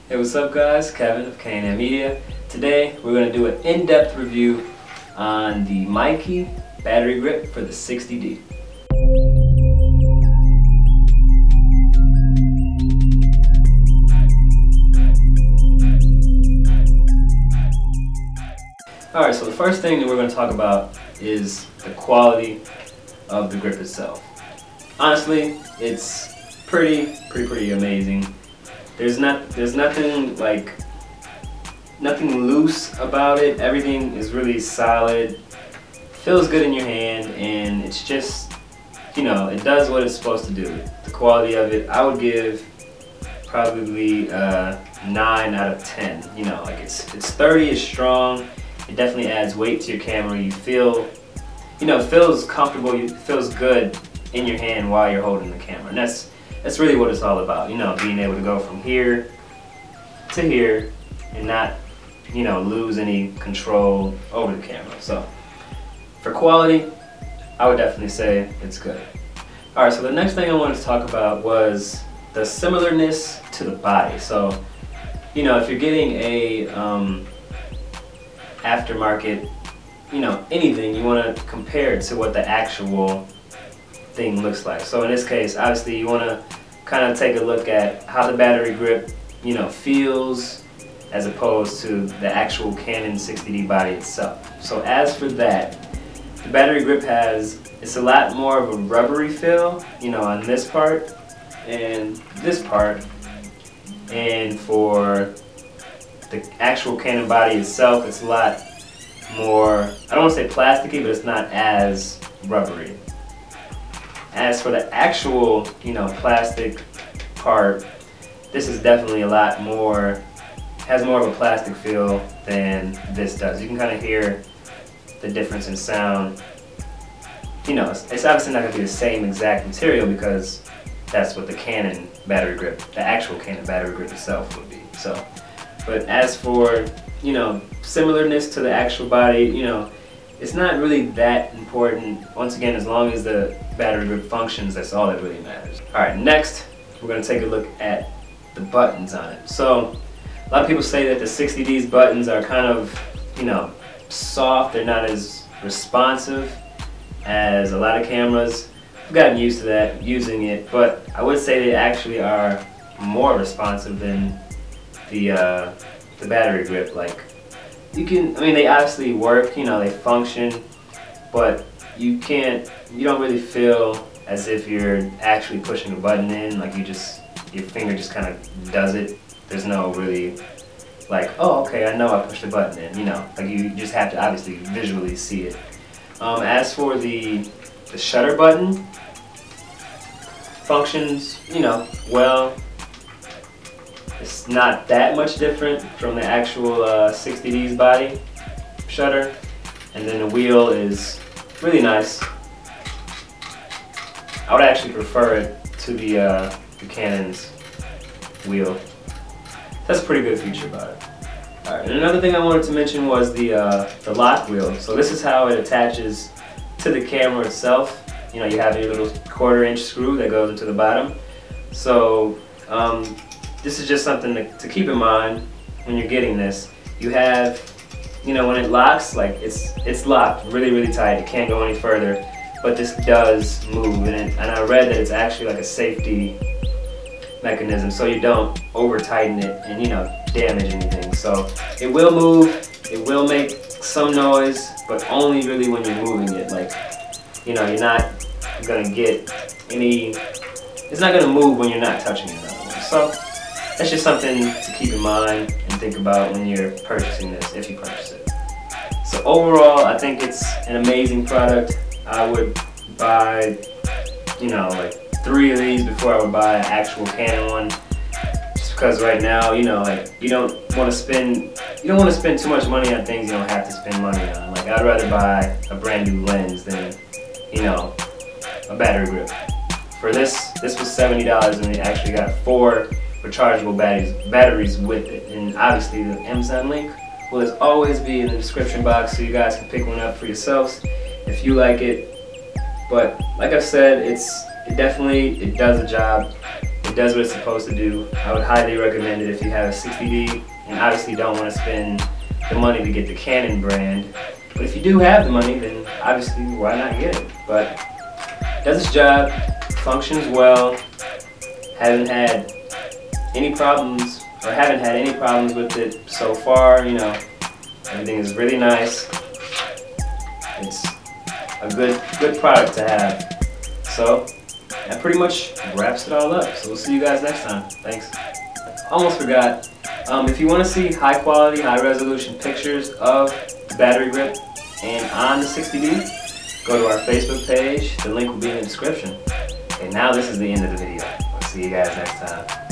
Hey, what's up guys? Kevin of KandNmedia. Today we're going to do an in-depth review on the Meike battery grip for the 60D. Alright, so the first thing that we're going to talk about is the quality of the grip itself. Honestly, it's pretty amazing. There's nothing loose about it. Everything is really solid, feels good in your hand, and it's just, you know, it does what it's supposed to do. The quality of it, I would give probably 9 out of 10. You know, like it's sturdy, it's strong. It definitely adds weight to your camera. You feel, you know, it feels comfortable. It feels good in your hand while you're holding the camera, and that's really what it's all about. You know, being able to go from here to here and not, you know, lose any control over the camera. So for quality, I would definitely say it's good. Alright, so the next thing I wanted to talk about was the similarness to the body. So, you know, if you're getting a aftermarket, you know, anything, you want to compare it to what the actual thing looks like. So in this case, obviously you want to kind of take a look at how the battery grip, you know, feels as opposed to the actual Canon 60D body itself. So as for that, the battery grip it's a lot more of a rubbery feel, you know, on this part and this part. And for the actual Canon body itself, it's a lot more, I don't want to say plasticky, but it's not as rubbery. As for the actual, you know, plastic part, this is definitely a lot more, has more of a plastic feel than this does. You can kind of hear the difference in sound. You know, it's obviously not going to be the same exact material because that's what the Canon battery grip, the actual Canon battery grip itself would be. So, but as for, you know, similarness to the actual body, you know, it's not really that important. Once again, as long as the battery grip functions, that's all that really matters. Alright, next we're going to take a look at the buttons on it. So a lot of people say that the 60D's buttons are kind of, you know, soft. They're not as responsive as a lot of cameras. I've gotten used to that using it, but I would say they actually are more responsive than the battery grip. Like, you can, I mean, they obviously work, you know, they function, but you don't really feel as if you're actually pushing a button in. Like, your finger just kind of does it. There's no really, like, oh, okay, I know I pushed the button in, you know. Like, you just have to obviously visually see it. As for the shutter button, functions, you know, well. It's not that much different from the actual 60D's body shutter, and then the wheel is really nice. I would actually prefer it to the Canon's wheel. That's a pretty good feature about it. Alright, and another thing I wanted to mention was the lock wheel. So this is how it attaches to the camera itself. You know, you have your little 1/4-inch screw that goes into the bottom. So this is just something to keep in mind when you're getting this. You have, you know, when it locks, like it's locked really tight. It can't go any further, but this does move, and I read that it's actually like a safety mechanism, so you don't over tighten it and, you know, damage anything. So it will move, it will make some noise, but only really when you're moving it. Like, you know, you're not gonna get any, it's not gonna move when you're not touching it. So that's just something to keep in mind and think about when you're purchasing this, if you purchase it. So overall, I think it's an amazing product. I would buy, you know, like 3 of these before I would buy an actual Canon one. Just because right now, you know, like you don't want to spend too much money on things you don't have to spend money on. Like, I'd rather buy a brand new lens than, you know, a battery grip. For this was $70, and they actually got 4 rechargeable batteries with it, and obviously the Amazon link will as always be in the description box, so you guys can pick one up for yourselves if you like it. But like I said, it does a job. It does what it's supposed to do. I would highly recommend it if you have a 60D and obviously don't want to spend the money to get the Canon brand. But if you do have the money, then obviously why not get it? But it does its job, functions well, haven't had any problems with it so far. You know, everything is really nice. It's a good product to have. So that pretty much wraps it all up. So we'll see you guys next time. Thanks. Almost forgot. If you want to see high quality, high resolution pictures of the battery grip and on the 60D, go to our Facebook page. The link will be in the description. Okay, now this is the end of the video. I'll see you guys next time.